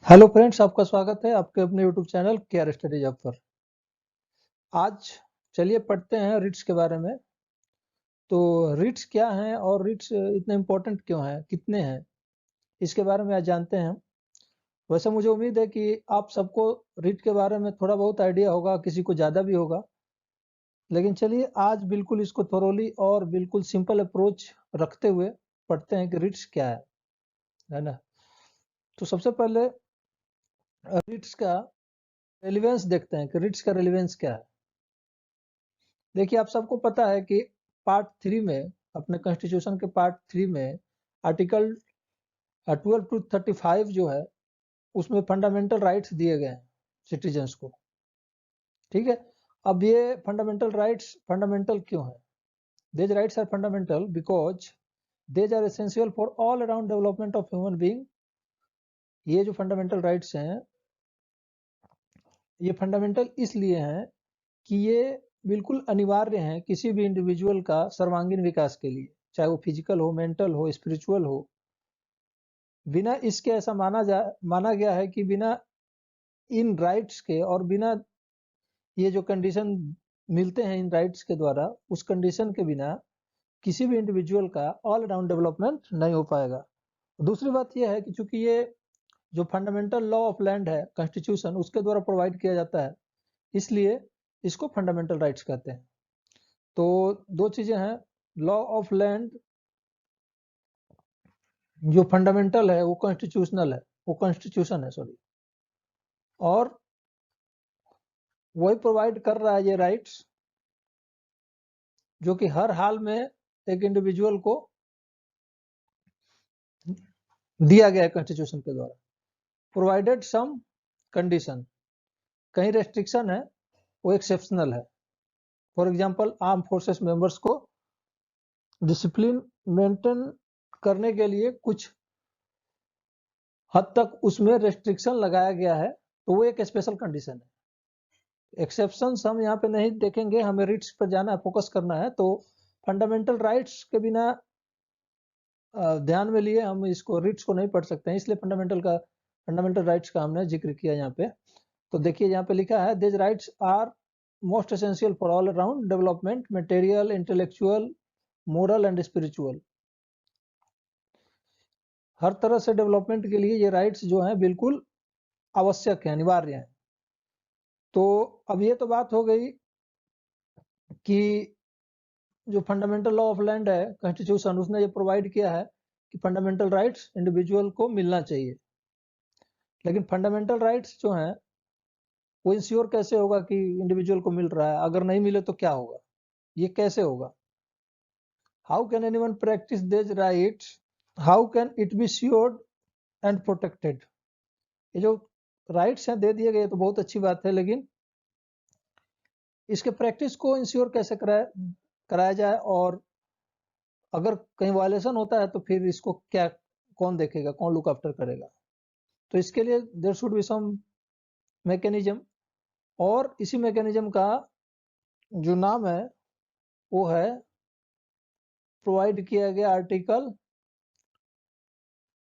Hello friends, आपका स्वागत है आपके अपने YouTube channel care studies hub पर। आज चलिए पढ़ते हैं रिट्स के बारे में। तो रिट्स क्या हैं और रिट्स इतने इम्पोर्टेंट क्यों हैं, कितने हैं, इसके बारे में आज जानते हैं। वैसे मुझे उम्मीद है कि आप सबको रिट के बारे में थोड़ा बहुत आइडिया होगा, किसी को ज़्यादा भी होगा। लेकिन चलिए आज बिल्कुल इसको थोरोली और बिल्कुल सिंपल अप्रोच रखते हुए पढ़ते हैं कि रिट्स क्या है ना। तो सबसे पहले रिट्स का रेलिवेंस देखते हैं कि रिट्स का रेलिवेंस क्या है। देखिए, आप सबको पता है कि पार्ट 3 में, अपने कॉन्स्टिट्यूशन के पार्ट 3 में आर्टिकल 12 टू 35 जो है, उसमें फंडामेंटल राइट्स दिए गए हैं सिटीजन्स को। ठीक है। अब ये फंडामेंटल राइट्स फंडामेंटल क्यों है? These rights are fundamental because these are essential for all around development of human being। ये जो फंडामेंटल राइट्स हैं, ये फंडामेंटल इसलिए हैं कि ये बिल्कुल अनिवार्य हैं किसी भी इंडिविजुअल का सर्वांगीण विकास के लिए, चाहे वो फिजिकल हो, मेंटल हो, स्पिरिचुअल हो। बिना इसके ऐसा माना गया है कि बिना इन राइट्स के और बिना ये जो कंडीशन मिलते हैं इन राइट्स के द्वारा, उस कंडीशन के बिना किसी भी इंडिविजुअल का ऑल अराउंड डेवलपमेंट नहीं हो पाएगा। दूसरी बात यह है कि चूंकि ये जो फंडामेंटल लॉ ऑफ लैंड है, कॉन्स्टिट्यूशन, उसके द्वारा प्रोवाइड किया जाता है, इसलिए इसको फंडामेंटल राइट्स कहते हैं। तो दो चीजें हैं, लॉ ऑफ लैंड जो फंडामेंटल है वो कॉन्स्टिट्यूशनल है, वो कॉन्स्टिट्यूशन है, सॉरी, और वही प्रोवाइड कर रहा है ये राइट्स जो कि हर हाल में एक इंडिविजुअल को दिया गया है कॉन्स्टिट्यूशन के द्वारा। प्रोवाइडेड सम कंडीशन, कहीं रेस्ट्रिक्शन है, वो एक्सेप्शनल है। For example, arm forces members को डिसिप्लिन मेंटेन करने के लिए कुछ हद तक उसमें रेस्ट्रिक्शन लगाया गया है, तो वो एक स्पेशल कंडीशन है। एक्सेप्शंस हम यहाँ पे नहीं देखेंगे, हमें रिट्स पर जाना है, फोकस करना है। तो फंडामेंटल राइट्स के बिना ध्यान में लिए हम इसको रिट्स को नहीं पढ़ सकते हैं, इसलिए फंडामेंटल राइट्स का हमने जिक्र किया यहाँ पे। तो देखिए यहाँ पे लिखा है, this rights are most essential for all around development, material, intellectual, moral and spiritual. हर तरह से डेवलपमेंट के लिए ये राइट्स जो हैं बिल्कुल आवश्यक है, अनिवार्य है। तो अब ये तो बात हो गई कि जो फंडामेंटल लॉ ऑफ लैंड है, कॉन्स्टिट्यूशन, उसने ये प्रोवाइड किया है कि फंडामेंटल राइट्स इंडिविजुअल को मिलना चाहिए। लेकिन फंडामेंटल राइट्स जो हैं वो इंश्योर कैसे होगा कि इंडिविजुअल को मिल रहा है? अगर नहीं मिले तो क्या होगा, ये कैसे होगा? How can anyone practice this rights, how can it be assured and protected? ये जो राइट्स हैं दे दिए गए तो बहुत अच्छी बात है, लेकिन इसके प्रैक्टिस को इंश्योर कैसे कराया जाए, और अगर कहीं वायलेशन होता है तो फिर इसको क्या, कौन देखेगा, कौन लुक आफ्टर करेगा? तो इसके लिए there should be some mechanism, और इसी मैकेनिज्म का जो नाम है वो है प्रोवाइड किया गया आर्टिकल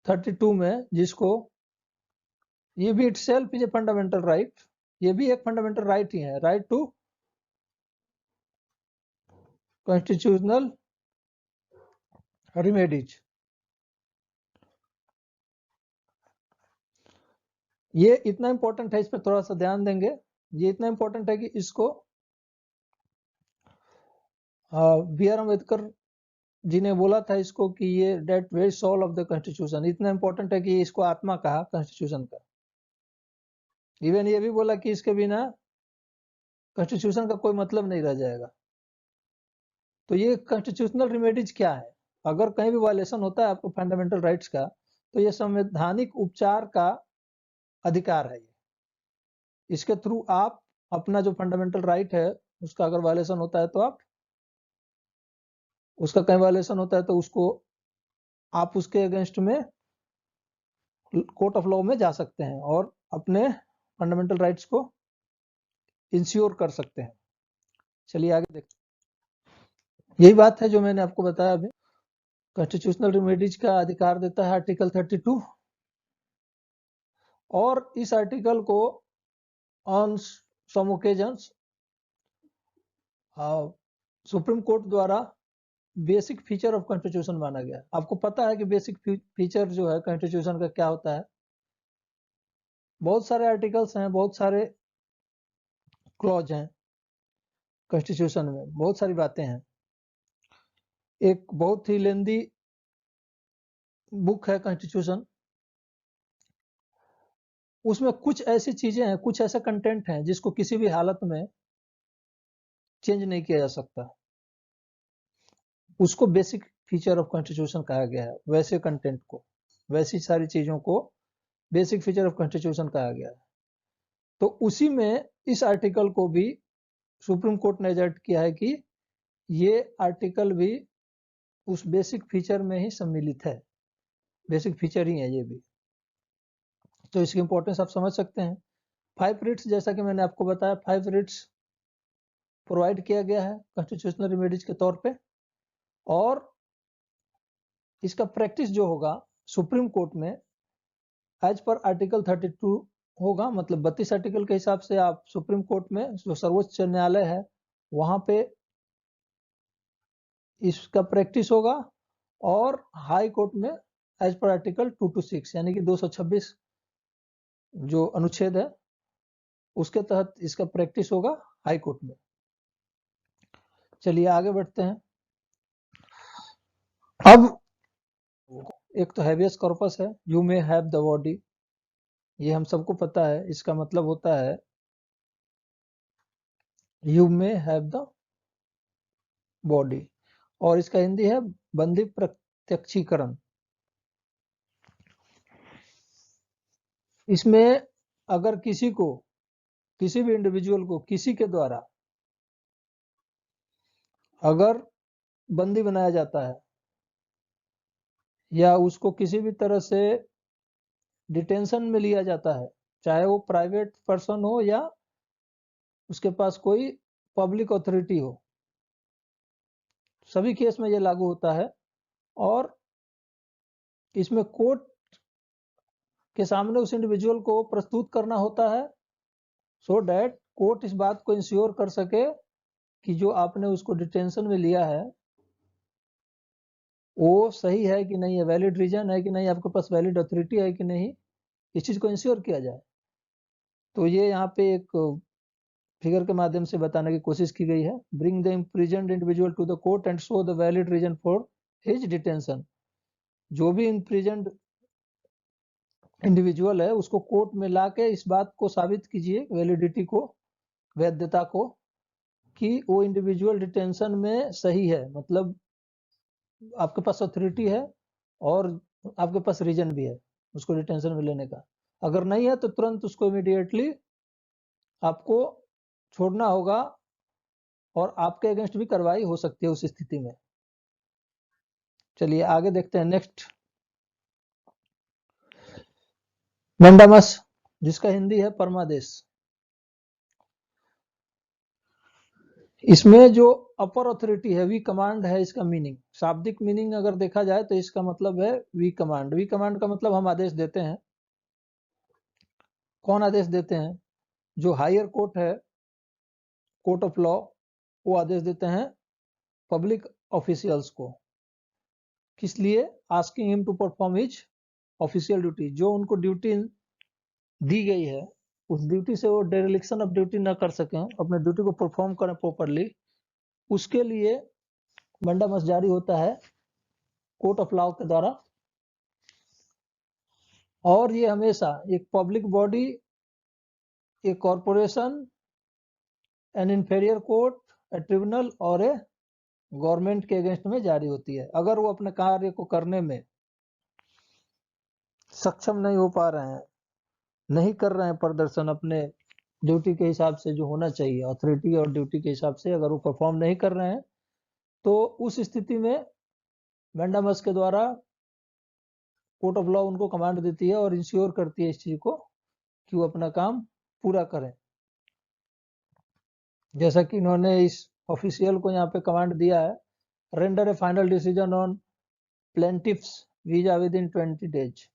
32 में, जिसको, ये भी itself is a fundamental right, ये भी एक फंडामेंटल राइट ही है, राइट टू कॉन्स्टिट्यूशनल रिमेडीज। ये इतना इंपॉर्टेंट है, इस पर थोड़ा सा ध्यान देंगे। ये इतना इंपॉर्टेंट है कि इसको बी आर अम्बेडकर जी ने बोला था इसको कि ये that very soul of the constitution. इतना इंपॉर्टेंट है कि इसको आत्मा कहा कॉन्स्टिट्यूशन का। इवन ये भी बोला कि इसके बिना कॉन्स्टिट्यूशन का कोई मतलब नहीं रह जाएगा। तो ये कॉन्स्टिट्यूशनल रिमेडीज क्या है? अगर कहीं भी वायलेशन होता है आपको फंडामेंटल राइट्स का, तो ये संवैधानिक उपचार का अधिकार है। इसके थ्रू आप अपना जो फंडामेंटल राइट है उसका अगर वायलेशन होता है तो आप, उसका कहीं वायलेशन होता है तो उसको, आप उसके अगेंस्ट में कोर्ट ऑफ लॉ में जा सकते हैं और अपने फंडामेंटल राइट्स को इंश्योर कर सकते हैं। चलिए आगे देखते हैं। यही बात है जो मैंने आपको बताया अभी। कॉन्स्टिट्यूशनल रिमेडीज का अधिकार देता है आर्टिकल 32, और इस आर्टिकल को on some occasions supreme court द्वारा बेसिक फीचर ऑफ कॉन्स्टिट्यूशन माना गया। आपको पता है कि बेसिक फीचर जो है कॉन्स्टिट्यूशन का क्या होता है। बहुत सारे आर्टिकल्स हैं, बहुत सारे क्लॉज हैं कॉन्स्टिट्यूशन में, बहुत सारी बातें हैं। एक बहुत ही लेंदी बुक है कॉन्स्टिट्यूशन। उसमें कुछ ऐसी चीजें हैं, कुछ ऐसा कंटेंट है जिसको किसी भी हालत में चेंज नहीं किया जा सकता। उसको बेसिक फीचर ऑफ कॉन्स्टिट्यूशन कहा गया है। वैसे कंटेंट को, वैसी सारी चीजों को बेसिक फीचर ऑफ कॉन्स्टिट्यूशन कहा गया है। तो उसी में इस आर्टिकल को भी सुप्रीम कोर्ट ने एडजस्ट किया है कि ये आर्टिकल भी उस बेसिक फीचर में ही सम्मिलित है, बेसिक फीचर ही है ये भी। तो इसकी इंपॉर्टेंस आप समझ सकते हैं। 5 रिट्स, जैसा कि मैंने आपको बताया, 5 रिट्स प्रोवाइड किया गया है कॉन्स्टिट्यूशनल रेमेडीज के तौर पे। और इसका प्रैक्टिस जो होगा सुप्रीम कोर्ट में एज पर आर्टिकल 32 होगा। मतलब 32 आर्टिकल के हिसाब से आप सुप्रीम कोर्ट में, जो सर्वोच्च न्यायालय है, वहां पे इसका प्रैक्टिस होगा। और हाई कोर्ट में एज पर आर्टिकल 226 यानी कि 226 जो अनुच्छेद है उसके तहत इसका प्रैक्टिस होगा हाई कोर्ट में। चलिए आगे बढ़ते हैं। अब एक तो हैबियस कॉर्पस है, you may have the body, ये हम सबको पता है। इसका मतलब होता है you may have the body, और इसका हिंदी है बंदी प्रत्यक्षीकरण। इसमें अगर किसी को, किसी भी इंडिविजुअल को किसी के द्वारा अगर बंदी बनाया जाता है या उसको किसी भी तरह से डिटेंशन में लिया जाता है, चाहे वो प्राइवेट पर्सन हो या उसके पास कोई पब्लिक अथॉरिटी हो, सभी केस में ये लागू होता है। और इसमें कोर्ट के सामने उस इंडिविजुअल को प्रस्तुत करना होता है, सो डैट कोर्ट इस बात को इंश्योर कर सके कि जो आपने उसको डिटेंशन में लिया है वो सही है कि नहीं है, वैलिड रीजन है कि नहीं, आपके पास वैलिड अथॉरिटी है कि नहीं, इस चीज को इंश्योर किया जाए। तो ये यहाँ पे एक फिगर के माध्यम से बताने की कोशिश की गई है। Bring the imprisoned individual to the court and show the valid reason for his detention. जो भी इम्प्रिजन्ड इंडिविजुअल है उसको कोर्ट में लाके इस बात को साबित कीजिए, वैलिडिटी को, वैधता को, कि वो इंडिविजुअल डिटेंशन में सही है। मतलब आपके पास अथॉरिटी है और आपके पास रीजन भी है उसको डिटेंशन में लेने का। अगर नहीं है तो तुरंत उसको इमीडिएटली आपको छोड़ना होगा और आपके अगेंस्ट भी कार्रवाई हो सकती है उस स्थिति में। चलिए आगे देखते हैं। नेक्स्ट, मैंडामस, जिसका हिंदी है परमादेश। इसमें जो अपर अथॉरिटी है, वी कमांड है इसका मीनिंग। शाब्दिक मीनिंग अगर देखा जाए तो इसका मतलब है वी कमांड। वी कमांड का मतलब हम आदेश देते हैं। कौन आदेश देते हैं? जो हायर कोर्ट है, कोर्ट ऑफ लॉ, वो आदेश देते हैं पब्लिक ऑफिशियल्स को। किस लिए? Asking him to perform his official duty. जो उनको ड्यूटी दी गई है उस ड्यूटी से वो डेरिलिक्शन ऑफ ड्यूटी ना कर सकें, अपने ड्यूटी को परफॉर्म करें प्रॉपरली, उसके लिए मंडामस जारी होता है कोर्ट ऑफ लॉ के द्वारा। और ये हमेशा एक पब्लिक बॉडी, एक कॉरपोरेशन, एन इंफेरियर कोर्ट, ए ट्रिब्यूनल और ए गवर्नमेंट के अगेंस्ट में जारी होती है। अगर वो अपने कार्य को करने में सक्षम नहीं हो पा रहे हैं, नहीं कर रहे हैं प्रदर्शन अपने ड्यूटी के हिसाब से जो होना चाहिए, अथॉरिटी और ड्यूटी के हिसाब से अगर वो परफॉर्म नहीं कर रहे हैं, तो उस स्थिति में मैंडामस के द्वारा कोर्ट ऑफ लॉ उनको कमांड देती है और इंश्योर करती है इस चीज को कि वो अपना काम पूरा करें। जैसा कि इन्होंने इस ऑफिशियल को यहाँ पे कमांड दिया है, render a final decision on plaintiffs visa within 20 days.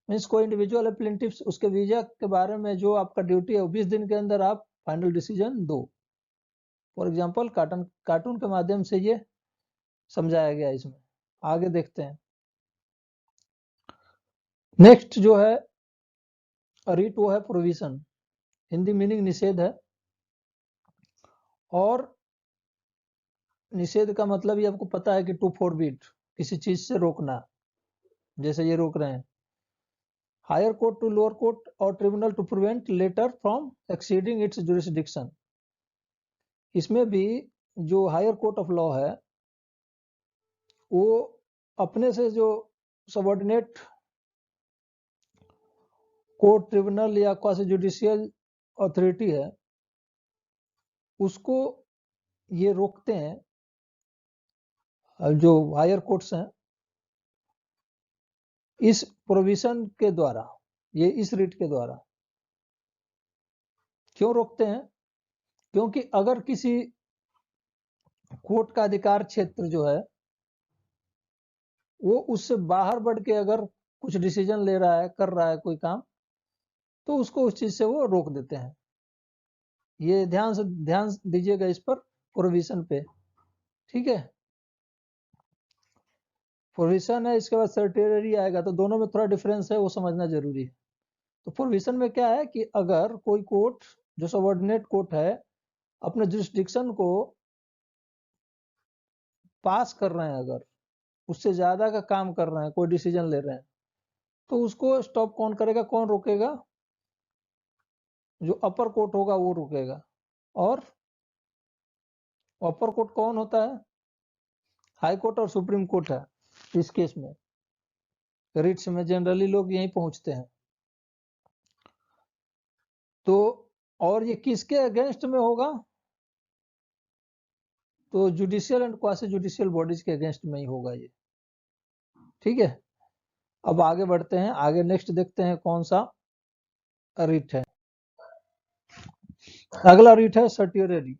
Means कोई इंडिविजुअल है प्लेंटिफ, उसके वीजा के बारे में जो आपका ड्यूटी है 20 दिन के अंदर आप फाइनल डिसीजन दो। फॉर एग्जाम्पल कार्टून के माध्यम से ये समझाया गया इसमें। आगे देखते हैं। नेक्स्ट जो है रिट, वो है प्रोविजन। हिंदी मीनिंग निषेध है, और निषेध का मतलब ये आपको पता है कि टू फॉरबिड, किसी चीज से रोकना, जैसे ये रोक रहे हैं। Higher court to lower court और tribunal to prevent latter from exceeding its jurisdiction. इसमें भी जो हायर कोर्ट ऑफ लॉ है वो अपने से जो सबऑर्डिनेट कोर्ट, ट्रिब्यूनल या क्वासी जुडिशियल अथॉरिटी है उसको ये रोकते हैं, जो हायर कोर्ट्स हैं, इस प्रोविजन के द्वारा, ये इस रिट के द्वारा। क्यों रोकते हैं? क्योंकि अगर किसी कोर्ट का अधिकार क्षेत्र जो है वो उससे बाहर बढ़ के अगर कुछ डिसीजन ले रहा है, कर रहा है कोई काम, तो उसको उस चीज से वो रोक देते हैं। ये ध्यान दीजिएगा इस पर, प्रोविजन पे। ठीक है, प्रोविजन है, इसके बाद सर्टेरी आएगा, तो दोनों में थोड़ा डिफरेंस है, वो समझना जरूरी है। तो प्रोविजन में क्या है कि अगर कोई कोर्ट जो सबऑर्डिनेट कोर्ट है अपने जुरिस्डिक्शन को पास कर रहे हैं, अगर उससे ज्यादा का काम कर रहे हैं, कोई डिसीजन ले रहे हैं, तो उसको स्टॉप कौन करेगा, कौन रोकेगा? जो अपर कोर्ट होगा वो रोकेगा। और अपर कोर्ट कौन होता है? हाई कोर्ट और सुप्रीम कोर्ट है इस केस में। रिट्स में जनरली लोग यहीं पहुंचते हैं। तो और ये किसके अगेंस्ट में होगा? तो judicial and quasi judicial bodies के अगेंस्ट में ही होगा ये। ठीक है, अब आगे बढ़ते हैं। आगे नेक्स्ट देखते हैं कौन सा रिट है। अगला रिट है सर्टियरी।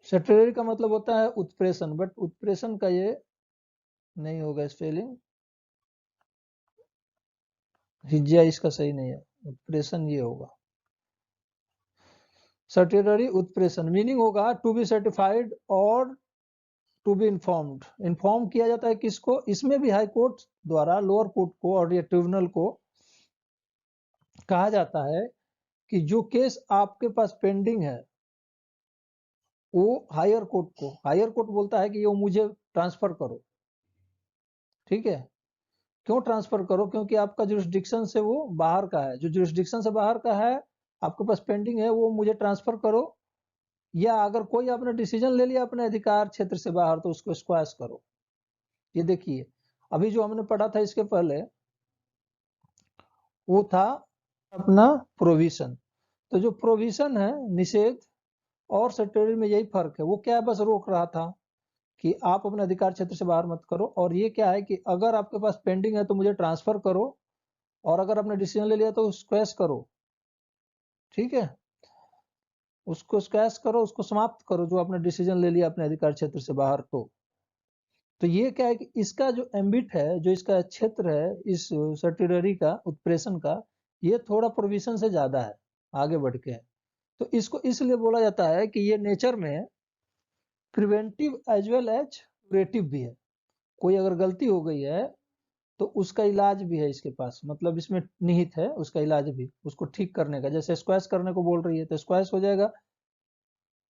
सर्टियरी का मतलब होता है उत्प्रेषण, बट उत्प्रेषण का ये नहीं होगा स्पेलिंग, हिज्जा इसका सही नहीं है, उत्प्रेषण ये होगा। सर्टियरी उत्प्रेषण मीनिंग होगा टू बी सर्टिफाइड और टू बी इन्फॉर्म्ड। इन्फॉर्म किया जाता है किसको? इसमें भी हाई कोर्ट द्वारा लोअर कोर्ट को और ये ट्रिब्यूनल को कहा जाता है कि जो केस आपके पास पेंडिंग है वो हायर कोर्ट बोलता है कि ये मुझे ट्रांसफर करो। ठीक है, क्यों ट्रांसफर करो? क्योंकि आपका जुरिस्डिक्शन से वो बाहर का है, जो जुरिस्डिक्शन से बाहर का है आपके पास पेंडिंग है, वो मुझे ट्रांसफर करो। या अगर कोई आपने डिसीजन ले लिया अपने अधिकार क्षेत्र से बाहर, तो उसको स्क्वैश करो। ये देखिए, अभी जो हमने पढ़ा था इसके पहले वो था अपना प्रोविजन। तो जो प्रोविजन है, निषेध और सर्टेरी में यही फर्क है। वो क्या है, बस रोक रहा था कि आप अपने अधिकार क्षेत्र से बाहर मत करो। और ये क्या है कि अगर आपके पास पेंडिंग है तो मुझे ट्रांसफर करो, और अगर आपने डिसीजन ले लिया तो स्क्वैश करो। ठीक है, उसको स्क्वैश करो, उसको समाप्त करो, जो आपने डिसीजन ले लिया अपने अधिकार क्षेत्र से बाहर। तो ये क्या है कि इसका जो एम्बिट है, जो इसका क्षेत्र है इस सर्टियरी का, उत्प्रेषण का, ये थोड़ा प्रोविजन से ज्यादा है, आगे बढ़ के है। तो इसको इसलिए बोला जाता है कि ये नेचर में preventive as well as curative भी है। कोई अगर गलती हो गई है तो उसका इलाज भी है इसके पास, मतलब इसमें निहित है उसका इलाज भी, उसको ठीक करने का। जैसे स्क्वैश करने को बोल रही है तो स्क्वैश हो जाएगा,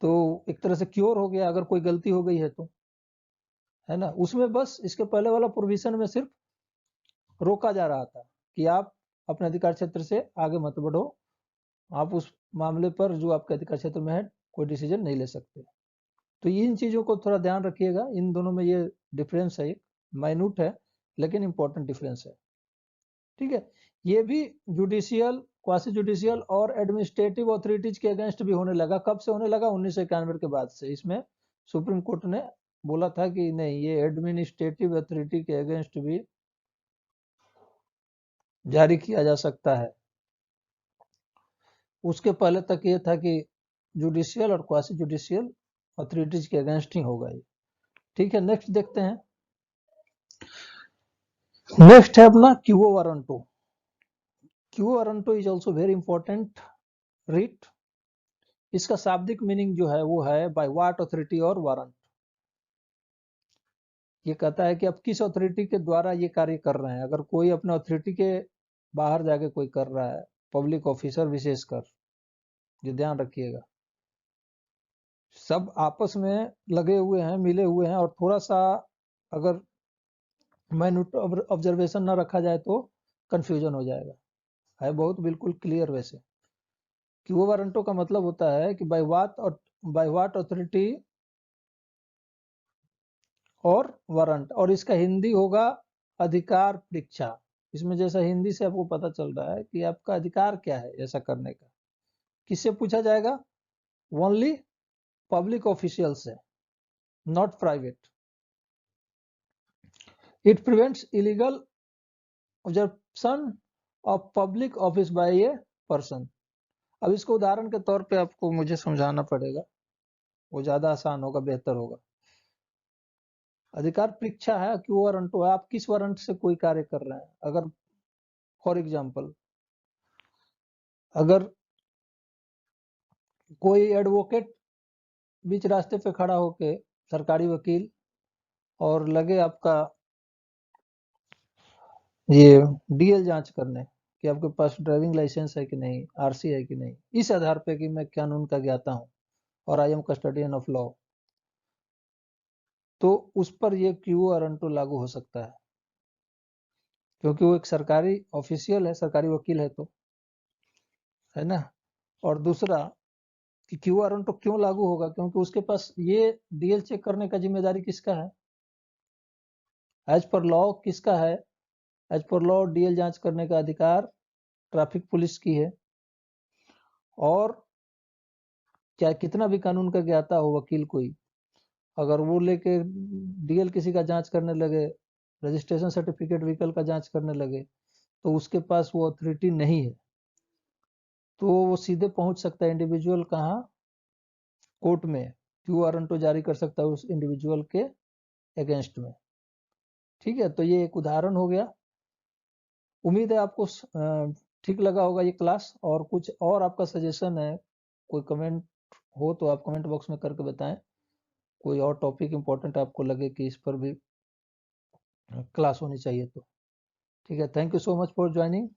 तो एक तरह से क्योर हो गया अगर कोई गलती हो गई है तो, है ना। उसमें बस इसके पहले वाला प्रोविजन में सिर्फ रोका जा रहा था कि आप अपने अधिकार क्षेत्र से आगे मत बढ़ो, आप उस मामले पर जो आपके अधिकार क्षेत्र में है कोई डिसीजन नहीं ले सकते। तो इन चीजों को थोड़ा ध्यान रखिएगा, इन दोनों में ये डिफरेंस है, माइन्यूट है लेकिन इंपॉर्टेंट डिफरेंस है। ठीक है, ये भी जुडिशियल, क्वासी जुडिशियल और एडमिनिस्ट्रेटिव अथॉरिटीज के अगेंस्ट भी होने लगा। कब से होने लगा? 1991 के बाद से। इसमें सुप्रीम कोर्ट ने बोला था कि नहीं, ये एडमिनिस्ट्रेटिव अथॉरिटी के अगेंस्ट भी जारी किया जा सकता है। उसके पहले तक ये था कि जुडिशियल और क्वासी जुडिशियल अथॉरिटीज के अगेंस्ट ही होगा ये। ठीक है, नेक्स्ट देखते हैं। नेक्स्ट है अपना क्यूओ warranto. क्यूओ warranto is also very important writ. इसका शाब्दिक मीनिंग जो है वो है बाय व्हाट अथॉरिटी और वारंट। ये कहता है कि आप किस अथॉरिटी के द्वारा ये कार्य कर रहे हैं। अगर कोई अपने अथॉरिटी के बाहर जाके कोई कर रहा है, पब्लिक ऑफिसर विशेषकर, ये ध्यान रखिएगा, सब आपस में लगे हुए हैं, मिले हुए हैं, और थोड़ा सा अगर माइन्यूट ऑब्जर्वेशन ना रखा जाए तो कंफ्यूजन हो जाएगा। है बहुत बिल्कुल क्लियर वैसे। क्यूओ वारंटो का मतलब होता है कि बाय व्हाट अथॉरिटी और वारंट, और इसका हिंदी होगा अधिकार परीक्षा। इसमें जैसा हिंदी से आपको पता चल रहा है कि आपका अधिकार क्या है ऐसा करने का। किससे पूछा जाएगा? ओनली पब्लिक ऑफिशियल से, not private. It prevents illegal observation of public office by a person. अब इसको उदाहरण के तौर पे आपको मुझे समझाना पड़ेगा, वो ज्यादा आसान होगा, बेहतर होगा। अधिकार परीक्षा है कि वारंट है, आप किस वारंट से कोई कार्य कर रहे हैं। अगर फॉर एग्जांपल, अगर कोई एडवोकेट बीच रास्ते पे खड़ा होके, सरकारी वकील, और लगे आपका ये डीएल जांच करने कि आपके पास ड्राइविंग लाइसेंस है कि नहीं, आरसी है कि नहीं, इस आधार पे कि मैं कानून का ज्ञाता हूं और I am custodian of law, तो उस पर ये क्यू वारंटो लागू हो सकता है, क्योंकि वो एक सरकारी ऑफिशियल है, सरकारी वकील है, तो है ना। और दूसरा कि क्यू वारंटो क्यों लागू होगा, क्योंकि उसके पास ये डीएल चेक करने का जिम्मेदारी किसका है? एज पर लॉ किसका है? एज पर लॉ डीएल जांच करने का अधिकार ट्रैफिक पुलिस की है। और चाहे कितना भी कानून का ज्ञाता हो वकील कोई, अगर वो लेके डीएल किसी का जांच करने लगे, रजिस्ट्रेशन सर्टिफिकेट व्हीकल का जांच करने लगे, तो उसके पास वो अथॉरिटी नहीं है। तो वो सीधे पहुंच सकता है इंडिविजुअल कहाँ? कोर्ट में क्यू वारंटो जारी कर सकता है उस इंडिविजुअल के अगेंस्ट में। ठीक है, तो ये एक उदाहरण हो गया। उम्मीद है आपको ठीक लगा होगा ये क्लास। और कुछ और आपका सजेशन है, कोई कमेंट हो तो आप कमेंट बॉक्स में करके बताएं। कोई और टॉपिक इंपॉर्टेंट आपको लगे कि इस पर भी क्लास होनी चाहिए तो। ठीक है, thank you so much for joining.